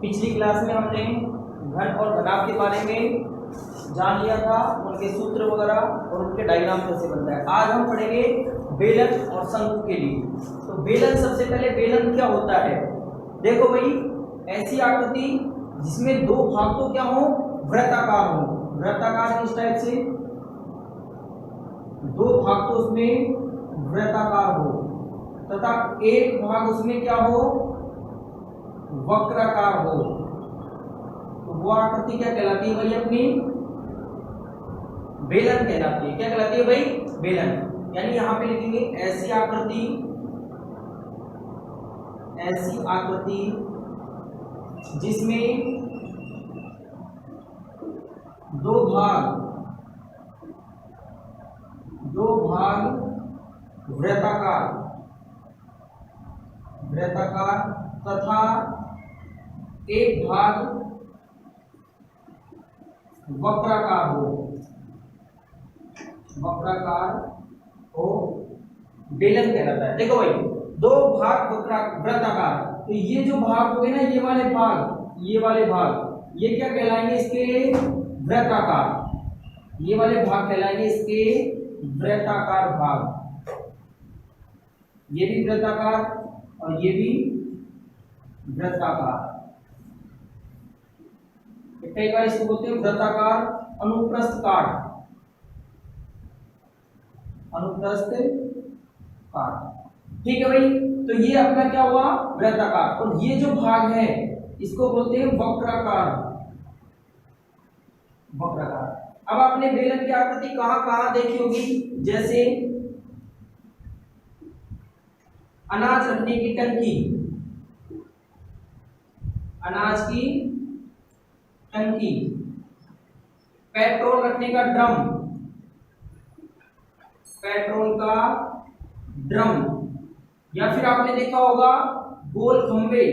पिछली क्लास में हमने घन और घनाभ के बारे में जान लिया था, उनके सूत्र वगैरह और उनके डायग्राम कैसे बनता है। आज हम पढ़ेंगे बेलन और शंकु के लिए। तो बेलन, सबसे पहले बेलन क्या होता है। देखो भाई, ऐसी आकृति जिसमें दो भाग तो क्या हो, वृत्ताकार हो। वृत्ताकार किस टाइप से, दो भाग तो उसमें वृत्ताकार हो तथा एक भाग उसमें क्या हो, वक्राकार हो। तो वो आकृति क्या कहलाती है भाई, अपनी बेलन कहलाती है। क्या कहलाती है भाई, बेलन। यानी यहां पे लिखेंगे ऐसी आकृति जिसमें दो भाग वृत्ताकार तथा एक भाग वक्राकार हो, बेलन कहलाता है। देखो भाई, दो भाग वृत्ताकार, तो ये जो भाग हो गए ना, ये वाले भाग ये क्या कहलाएंगे, इसके वृत्ताकार। ये वाले भाग कहलाएंगे इसके वृत्ताकार भाग। ये भी वृत्ताकार और ये भी वृत्ताकार। कई बार इसको बोलते हैं वृत्ताकार अनुप्रस्थ काट। ठीक है भाई, तो ये अपना क्या हुआ, वृत्ताकार। और ये जो भाग है इसको बोलते हैं वक्राकार। अब आपने बेलन की आकृति कहां देखी होगी, जैसे अनाज रखने की टंकी, पेट्रोल रखने का ड्रम, या फिर आपने देखा होगा गोल खंबे,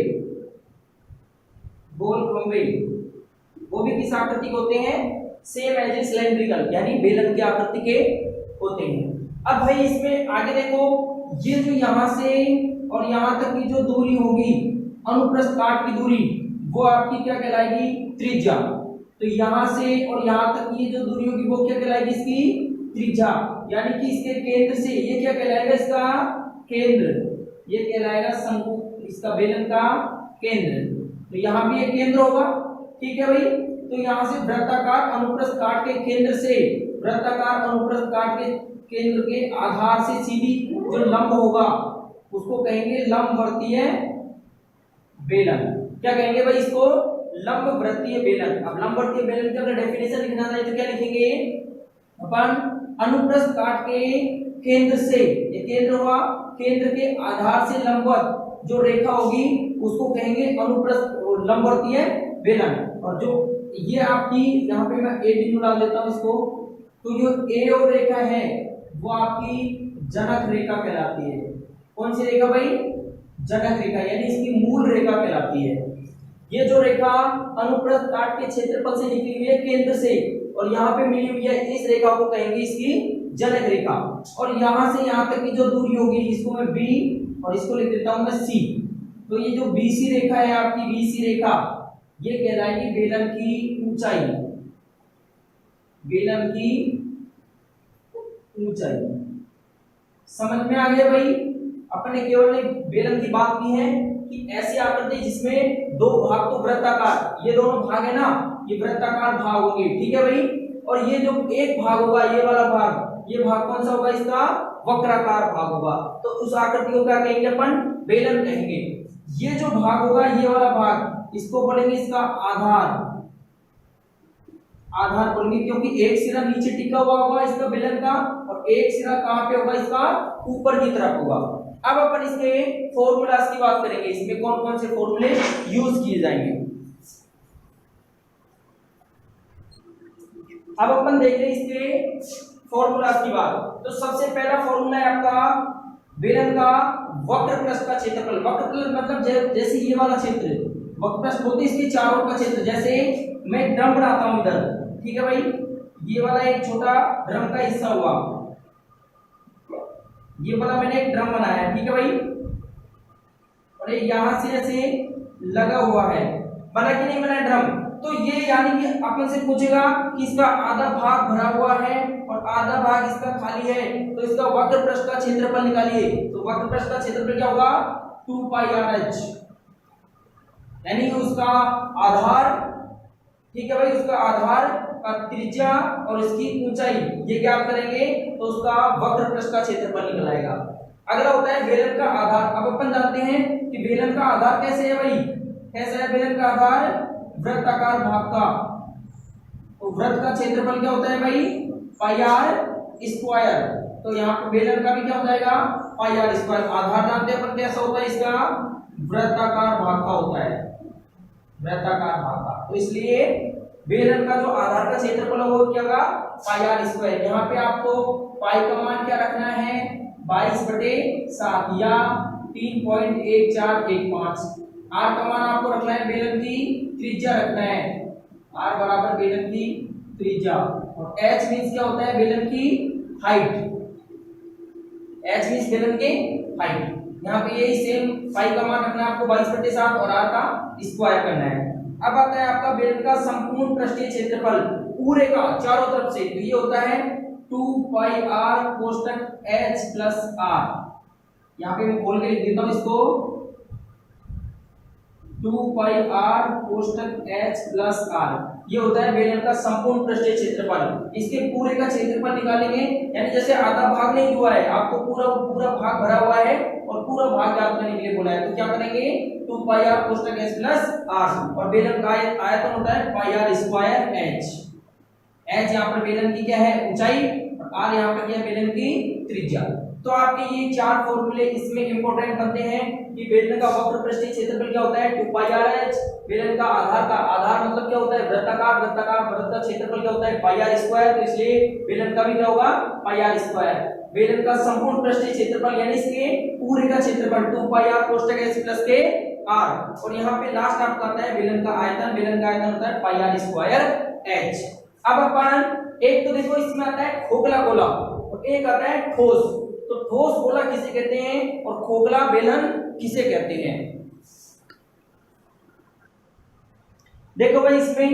वो भी किस आकृति के होते हैं, सेम एज ए सिलेंड्रिकल, यानी बेलन की आकृति के होते हैं। अब भाई इसमें आगे देखो, ये जो यहां से और यहां तक की जो दूरी होगी, अनुप्रस्थ काट की दूरी, वो आपकी क्या कहलाएगी, त्रिज्या। तो यहां से और यहां तक की जो दूरी होगी वो क्या कहलाएगी, इसकी त्रिज्या। यानी कि इसके केंद्र से ये क्या कहलाएगा, इसका केंद्र, ये कहलाएगा शंकु, इसका बेलन का केंद्र। तो यहाँ भी एक केंद्र होगा, ठीक है भाई। तो यहाँ से वृत्ताकार अनुप्रस्थ काट के केंद्र से, वृत्ताकार अनुप्रस्थ काट के केंद्र के आधार से सीधी जो लंब होगा उसको कहेंगे लंबवर्तीय बेलन। क्या कहेंगे भाई, इसको लंबवर्तीय बेलन। अब लंबवर्तीय बेलन का अगर डेफिनेशन लिखना है तो क्या लिखेंगे अपन, अनुप्रस्थ काट के केंद्र से, ये केंद्र हुआ, केंद्र के आधार से लंबवत जो रेखा होगी उसको कहेंगे अनुप्रस्थ लंबवर्तीय बेलन। और जो ये आपकी, यहाँ पे मैं ए बिंदु डाल देता हूँ इसको, तो जो ए और रेखा है वो आपकी जनक रेखा कहलाती है। कौन सी रेखा भाई, जनक रेखा, यानी इसकी मूल रेखा कहलाती है। ये जो रेखा अनुप्रस्थ काट के क्षेत्रफल से निकली हुई है केंद्र से, और यहाँ पे मिली हुई है, इस रेखा को कहेंगे इसकी जनक रेखा। और यहाँ से यहाँ तक की जो दूरी होगी, इसको मैं बी और इसको लिख देता हूँ मैं सी। तो ये जो बीसी रेखा है आपकी, बीसी रेखा, ये कहलाएगी बेलन की ऊंचाई। समझ में आ गया भाई। अपने केवल एक बेलन की बात की है कि ऐसी आकृति जिसमें दो भाग तो वृत्ताकार, ये दोनों भाग है ना, ये वृत्ताकार भाग होंगे, ठीक है भाई। और ये जो एक भाग होगा, ये वाला भाग, ये भाग कौन सा होगा, इसका वक्राकार भाग होगा। तो उस आकृति को क्या कहेंगे अपन, बेलन कहेंगे। ये जो भाग होगा, ये वाला भाग, इसको बोलेंगे इसका आधार बोलेंगे, क्योंकि एक सिरा नीचे टिका हुआ होगा इसका बेलन का, और एक सिरा कहां पे होगा, इसका ऊपर की तरफ होगा। अब अपन इसके फॉर्मूलास की बात करेंगे, इसमें कौन कौन से फॉर्मूले यूज किए जाएंगे। अब अपन देख रहे हैं इसके फॉर्मूलास की बात। तो सबसे पहला फॉर्मूला है आपका बेलन का वक्र पृष्ठ का क्षेत्रफल। वक्र पृष्ठ मतलब जैसे ये वाला क्षेत्र, वक्र पृष्ठ बोलते हैं इसके चारों का क्षेत्र। जैसे मैं ड्रम बनाता हूं इधर, ठीक है भाई, ये वाला एक छोटा ड्रम का हिस्सा हुआ, ये वाला मैंने एक ड्रम बनाया, ठीक है भाई, और ये यहां से ऐसे लगा हुआ है, बना कि नहीं बना ड्रम। तो ये यानी कि अपन से पूछेगा कि इसका आधा भाग भरा हुआ है और आधा भाग इसका खाली है, तो इसका वक्र पृष्ठ का क्षेत्रफल निकालिए। तो वक्र पृष्ठ का क्षेत्रफल क्या होगा 2 पाई आर एच, यानी उसका आधार, ठीक है भाई, उसका आधार का त्रिज्या और इसकी ऊंचाई ये क्या करेंगे तो उसका वक्र पृष्ठ का क्षेत्रफल निकल आएगा। अगला होता है बेलन का आधार। अब अपन जानते हैं कि बेलन का आधार कैसे है भाई, कैसा है बेलन का आधार, वृत्ताकार भाग का। तो वृत्त का क्षेत्रफल क्या होता है भाई पाई आर स्क्वायर, तो यहाँ पे बेलन का भी क्या हो जाएगा पाई आर स्क्वायर। आधार जानते हैं अपन कैसा होता है इसका, वृत्ताकार भाग का होता है, वृत्ताकार भाग का। तो इसलिए बेलन का जो आधार का क्षेत्रफल है वो क्या होगा पाई आर स्क्वायर। यहाँ पे आपको पाई का मान क्या रखना है 22/7 या 3.1415। आर का मान आपको रखना है बेलन की त्रिज्या रखना है, आर बराबर बेलन की त्रिज्या, और एच मींस क्या होता है बेलन की हाइट, एच मींस बेलन के हाइट। यहाँ पे यही सेम पाई का मान रखना है आपको 22/7 और आर का स्क्वायर करना है। अब आता है आपका बेलन का संपूर्ण पृष्ठीय क्षेत्रफल पूरे का चारों तरफ से, तो ये होता है 2 पाई आर कोष्टक एच प्लस आर। यहाँ पे मैं खोल के लिख देता हूँ इसको, 2 पाई आर कोष्टक एच प्लस आर, ये होता है बेलन का संपूर्ण पृष्ठीय क्षेत्रफल। इसके पूरे का क्षेत्रफल निकालेंगे, यानी जैसे आधा भाग नहीं हुआ है, आपको पूरा भाग भरा हुआ है और पूरा भाग ज्ञात करने के लिए बोला है, तो क्या करेंगे 2 पाई आर कोष्टक एच प्लस आर, और बेलन का आयतन होता है पाई आर स्क्वायर एच। एच यहाँ पर बेलन की क्या है ऊंचाई और आर यहाँ पर क्या है बेलन की त्रिज्या। तो आपके ये चार फॉर्मूले इसमें इंपॉर्टेंट बनते हैं कि बेलन का वक्र पृष्ठीय क्षेत्रफल क्या होता है 2 पाई आर एच, बेलन का आधार मतलब क्या होता है वृत्ताकार, वृत्त का क्षेत्रफल क्या होता है पाई आर स्क्वायर, तो इसलिए बेलन का भी क्या होगा पाई आर स्क्वायर। बेलन का संपूर्ण पृष्ठीय क्षेत्रफल यानी इसके पूरे का क्षेत्रफल 2 पाई आर कोष्टक एच प्लस के आर, और यहाँ पे लास्ट आपका आता है बेलन का आयतन, बेलन का आयतन होता है पाई आर स्क्वायर एच। अब अपन एक तो देखो इसमें आता है खोखला गोला और एक आता है ठोस। तो ठोस गोला किसे कहते हैं और खोखला बेलन किसे कहते हैं, देखो भाई इसमें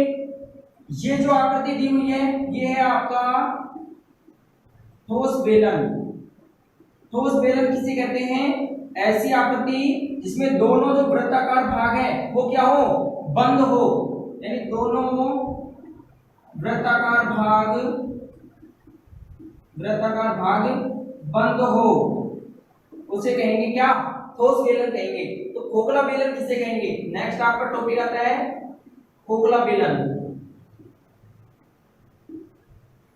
ये जो आकृति दी हुई है ये है आपका ठोस बेलन। ठोस बेलन किसे कहते हैं, ऐसी आकृति जिसमें दोनों जो वृत्ताकार भाग है वो क्या हो बंद हो, यानी दोनों वृत्ताकार भाग बंद हो, उसे कहेंगे क्या ठोस बेलन कहेंगे। तो खोखला बेलन किसे कहेंगे, नेक्स्ट आपका टॉपिक आता है खोखला बेलन।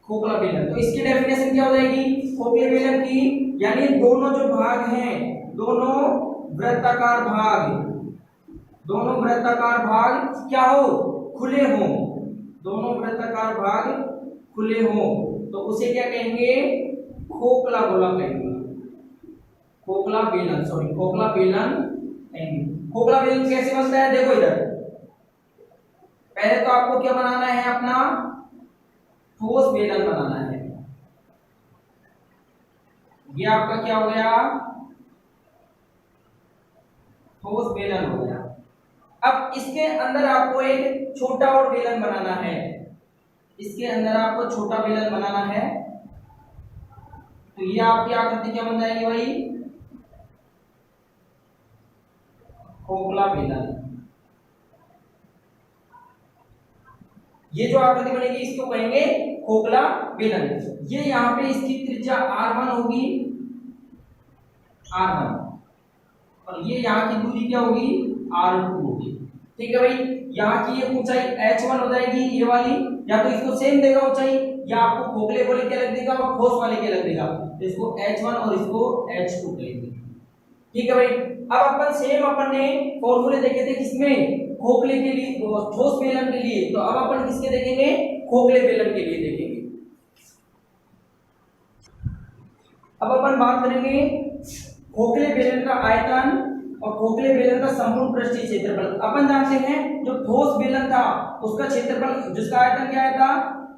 खोखला बेलन, तो इसकी डेफिनेशन क्या हो जाएगी खोखले बेलन की, यानी दोनों जो भाग हैं दोनों वृत्ताकार भाग क्या हो खुले हो, दोनों वृत्ताकार भाग खुले हो, तो उसे क्या कहेंगे खोखला गोला कहेंगे, खोखला बेलन कहेंगे। खोखला बेलन कैसे बनता है देखो इधर, पहले तो आपको क्या बनाना है अपना ठोस बेलन बनाना है। ये आपका क्या हो गया ठोस बेलन हो गया। अब इसके अंदर आपको एक छोटा और बेलन बनाना है, इसके अंदर आपको छोटा बेलन बनाना है, तो ये आपकी आकृति क्या बन जाएगी भाई खोखला बेलन। ये जो आकृति बनेगी इसको कहेंगे खोखला बेलन। ये यहाँ पे इसकी त्रिज्या r1 होगी, r1, और ये यहाँ की दूरी क्या होगी r2 होगी, ठीक है भाई। यहाँ की ये ऊंचाई h1 हो जाएगी ये वाली, या तो इसको सेम देगा ऊंचाई या आपको खोखले वाले क्या लग देगा और ठोस वाले क्या लग देगा, तो इसको h1 और इसको h2 कहेंगे, ठीक है भाई। अब अपन सेम अपन ने फॉर्मूले देखे थे किसमें खोखले के लिए ठोस बेलन के लिए, तो अब अपन किसके देखेंगे खोखले बेलन के लिए देखेंगे। अब अपन बात करेंगे खोखले बेलन का आयतन और खोखले बेलन का संपूर्ण पृष्ठीय क्षेत्रफल। अपन जानते हैं जो ठोस बेलन था उसका क्षेत्रफल जिसका आयतन क्या आया था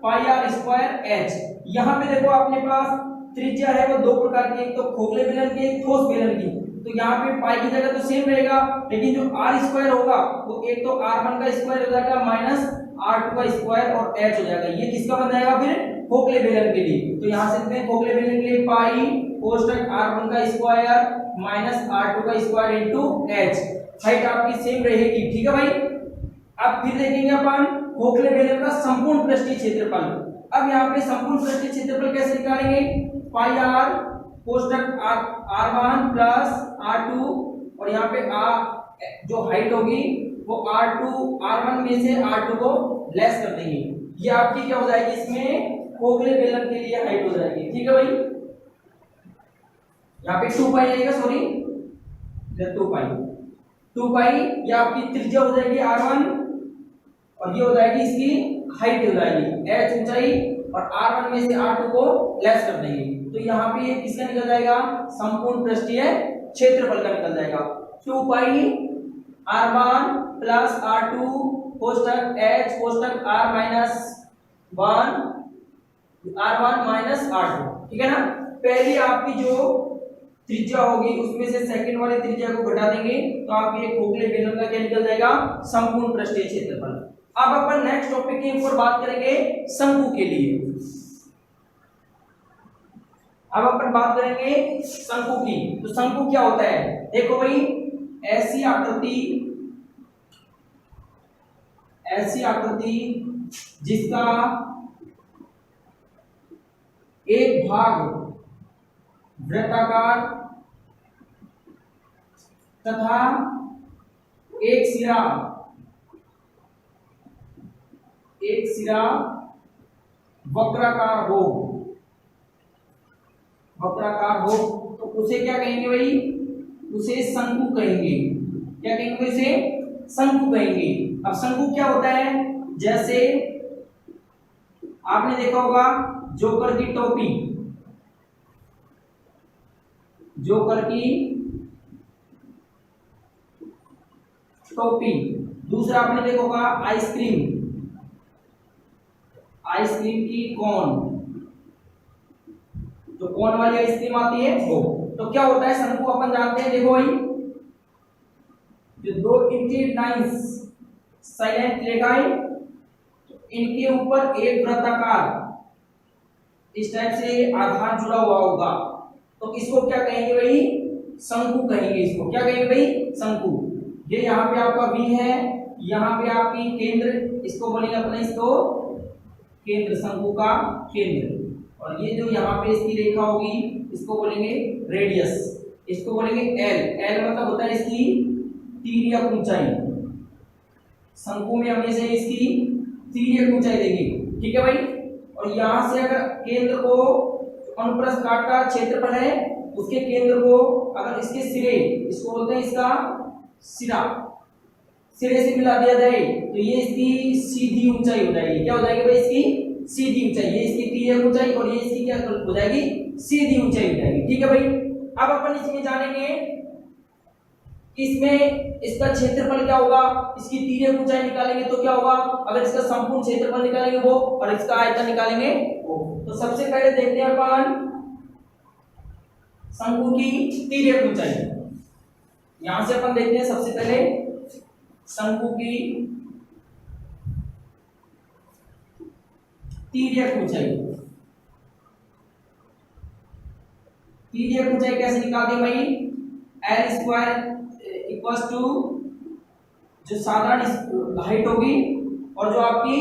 पाई आर स्क्वायर एच। यहाँ पे देखो अपने पास त्रिज्या है वो दो प्रकार की, एक तो खोखले बेलन की, एक ठोस बेलन की। तो यहाँ पे पाई की जगह तो सेम रहेगा, लेकिन जो आर स्क्वायर होगा वो एक तो r1 का स्क्वायर हो जाएगा माइनस r2 का स्क्वायर और h हो जाएगा। ये किसका बन जाएगा फिर खोखले बेलन के लिए। तो यहाँ से लिखते हैं खोखले बेलन के लिए पाई कोष्टक r1 का स्क्वायर माइनस r2 का स्क्वायर इनटू h। हाइट आपकी सेम रहेगी, ठीक है भाई। अब फिर देखेंगे अपन खोखले बेलन का संपूर्ण पृष्ठीय क्षेत्रफल। अब यहाँ पे संपूर्ण पृष्ठीय क्षेत्रफल कैसे निकालेंगे, पाई r कोष्टक r1 प्लस r2 और यहाँ पे r जो हाइट होगी वो r1 में से r2 को लेस कर देंगे। ये आपकी क्या हो जाएगी, इसमें खोखले बेलन के लिए हाइट हो जाएगी, ठीक है भाई। यहाँ पे 2 पाई आएगा, सॉरी 2 पाई ये आपकी त्रिज्या हो जाएगी r1 और ये हो जाएगी इसकी हाइट हो जाएगी h ऊंचाई और r1 में से r2 को लेस कर देंगे। तो यहाँ पे ये किसका निकल जाएगा, संपूर्ण पृष्ठीय क्षेत्रफल का निकल जाएगा। 2 पाई r1 plus r2 कोष्टक h कोष्टक r1 minus r2, ठीक है ना। पहली आपकी जो त्रिज्या होगी उसमें से सेकंड वाली त्रिज्या को घटा देंगे तो आपके खोखले बेलन का क्या निकल जाएगा, संपूर्ण पृष्ठीय क्षेत्रफल। अब अपन नेक्स्ट टॉपिक के ऊपर बात करेंगे शंकु के लिए। अब अपन बात करेंगे शंकु की। तो शंकु क्या होता है, देखो भाई ऐसी आकृति जिसका एक भाग वृत्ताकार तथा एक सिरा वक्राकार हो तो उसे क्या कहेंगे भाई, उसे शंकु कहेंगे। क्या कहेंगे, उसे शंकु कहेंगे। अब शंकु क्या होता है, जैसे आपने देखा होगा जोकर की टोपी, दूसरा आपने देखा होगा आइसक्रीम की कोन, जो कोन वाली आइसक्रीम आती है वो। तो क्या होता है शंकु अपन जानते हैं, देखो भाई जो दो इंक्लिनेड लाइंस साइलेंट रेखाएं, इनके ऊपर एक वृत्ताकार इस टाइप से आधार जुड़ा हुआ होगा तो इसको क्या कहेंगे भाई, शंकु कहेंगे। इसको क्या कहेंगे भाई, शंकु। ये यहाँ पे आपका V है, यहाँ पे आपकी केंद्र, इसको बोलेंगे अपने इसको केंद्र, शंकु का केंद्र। और ये जो यहाँ पे इसकी रेखा होगी इसको बोलेंगे रेडियस, इसको बोलेंगे L मतलब होता है इसकी तिर्यक ऊंचाई। शंकु में हमेशा इसकी तिर्यक ऊंचाई देंगे, ठीक है भाई। और यहाँ से अगर केंद्र को अनुप्रस्थ काट का क्षेत्रफल है उसके केंद्र को अगर इसके सिरे, इसको बोलते हैं इसका सिरे से मिला दिया जाए तो ये इसकी सीधी ऊंचाई हो जाएगी। क्या हो जाएगी भाई, इसकी सीधी ऊंचाई। ये इसकी तिर्यक ऊंचाई और ये इसकी क्या हो जाएगी, सीधी ऊंचाई हो जाएगी, ठीक है भाई। अब अपन इसमें जानेंगे इसमें इसका क्षेत्रफल क्या होगा, इसकी तिर्यक ऊंचाई निकालेंगे तो क्या होगा, अगर इसका संपूर्ण क्षेत्रफल निकालेंगे वो और इसका आयतन निकालेंगे वो। तो सबसे पहले देखते हैं अपन शंकु की तिर्यक ऊंचाई। यहां से अपन देखते हैं सबसे पहले शंकु की तिर्यक ऊंचाई। तिर्यक ऊंचाई कैसे निकालते हैं भाई, L स्क्वायर इक्वल्स टू जो साधारण हाइट होगी और जो आपकी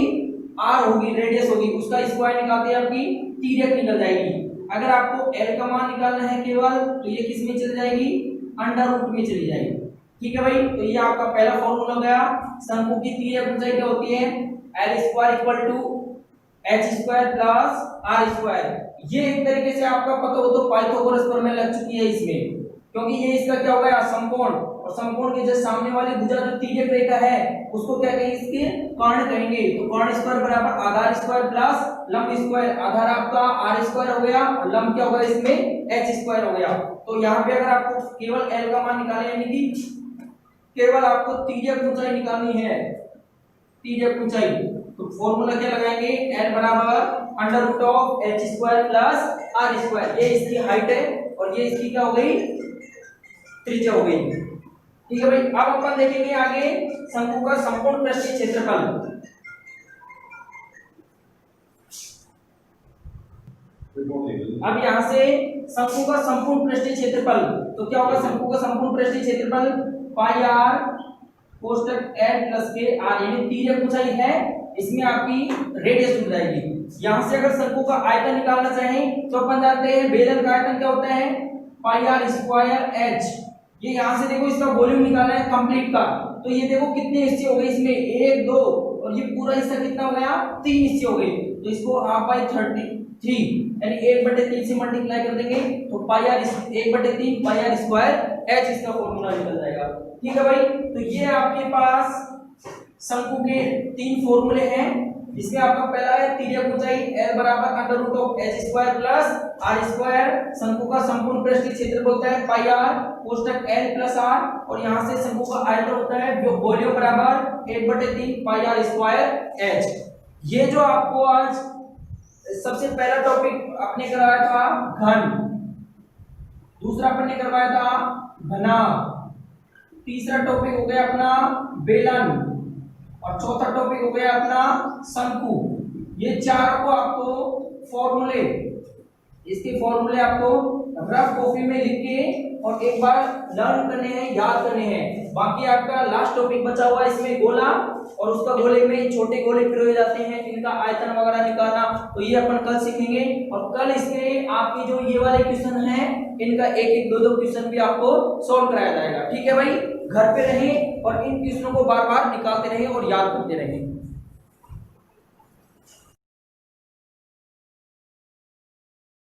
R होगी रेडियस होगी उसका स्क्वायर निकालते हैं आपकी तिर्यक निकल जाएगी। अगर आपको L का मान निकालना है केवल तो ये किस में चली जाएगी, अंडर रूट में चली जाएगी, ठीक है भाई। तो ये आपका पहला फॉर्मूला गया। शंकु की तिर्यक ऊंचाई क्या होती है, L square equal to H square plus R square. ये एक तरीके से आपका पता हो तो पाइथागोरस प्रमेय लग चुकी है इसमें, क्योंकि ये इसका क्या होगा समकोण, और समकोण के जस्ट सामने वाली भुजा जो तिर्यक रेखा है उसको क्या कहेंगे, इसके कर्ण कहेंगे। तो कर्ण स्क्वायर बराबर आधार स्क्वायर प्लस लंब स्क्वायर। आधार आपका R स्क्वायर हो गया और लंब क्या होगा इसमें H स्क्वायर हो गया। तो यहाँ पे अगर आपको केवल L का मान निकालना है, यानी कि केवल आपको तिर्यक ऊंचाई निकालनी है, तिर्यक ऊंचाई, तो फॉर्मूला क्या लगाएंगे, n बराबर under root of h square plus r square. ये इसकी हाइट है और ये इसकी क्या हो गई, त्रिज्या हो गई। ठीक है भाई, अब अपन देखेंगे आगे शंकु का संपूर्ण पृष्ठीय क्षेत्रफल। अब यहाँ से शंकु का संपूर्ण पृष्ठीय क्षेत्रफल, तो क्या होगा, शंकु का संपूर्ण पृष्ठीय क्षेत्रफल पाई आर कोष्टक n प्लस के आर, यानी तिर्यक ऊंचाई है, इसमें आपकी रेडियस जुड़ जाएगी। यहाँ से अगर शंकु का आयतन निकालना चाहें तो अपन जानते हैं बेलन का आयतन क्या होता है, पाई आर स्क्वायर एच। ये यहाँ से देखो इसका वॉल्यूम निकालना है कंप्लीट का, तो ये देखो कितने हिस्से हो गए इसमें, 1 2 और ये पूरा हिस्सा कितना हो गया, 3 हिस्से हो गए। तो इसको हाफ बाई 33 यानी 1/3 से मल्टीप्लाई कर देंगे तो pi r 1/3 pi r square h इसका फॉर्मूला निकल जाएगा। ठीक है भाई, तो ये आपके पास शंकु के 3 फॉर्मूले हैं। इसमें आपका पहला है तिर्यक ऊंचाई L बराबर under root of h square plus r square, शंकु का संपूर्ण पृष्ठीय क्षेत्रफल होता है पाई r कोष्टक L प्लस r, और यहाँ से शंकु का आयतन होता है जो वॉल्यूम बराबर 1/3 पाई r स्क्वायर h। ये जो आपको आज सबसे पहला टॉपिक आपने करवाया था घन, दूसरा अपन ने करवाया था घनाभ, तीसरा टॉपिक हो गया अपना बेलन, और चौथा टॉपिक हो गया अपना शंकु। ये चारों को आपको फॉर्मूले, इसके फॉर्मूले आपको रफ कॉपी में लिख के और एक बार लर्न करने हैं, याद करने हैं। बाकी आपका लास्ट टॉपिक बचा हुआ है इसमें गोला, और उसका गोले में छोटे गोले पिरोए जाते हैं, इनका आयतन वगैरह निकालना, तो ये अपन कल सीखेंगे। और कल इसमें आपकी जो ये वाले क्वेश्चन हैं इनका एक एक दो दो क्वेश्चन भी आपको सॉल्व कराया जाएगा। ठीक है भाई, घर पे रहें और इन क्वेश्चनों को बार बार निकालते रहें और याद करते रहें।